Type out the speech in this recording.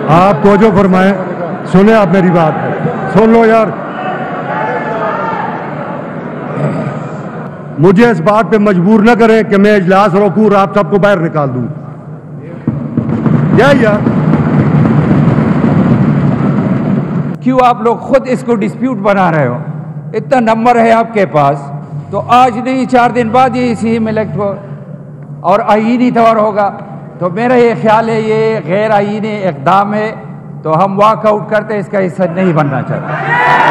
आप तवज्जो फरमाएं, सुने आप मेरी बात, सुन लो यार। मुझे इस बात पे मजबूर न करें कि मैं इजलास रोकूं और आप सबको बाहर निकाल दूं। यार क्यों आप लोग खुद इसको डिस्प्यूट बना रहे हो? इतना नंबर है आपके पास, तो आज नहीं 4 दिन बाद ये सीएम इलेक्ट हो और आईनी तौर होगा। तो मेरा ये ख्याल है ये गैर आईनी इक़दाम है, तो हम वॉकआउट करते, इसका हिस्सा नहीं बनना चाहते।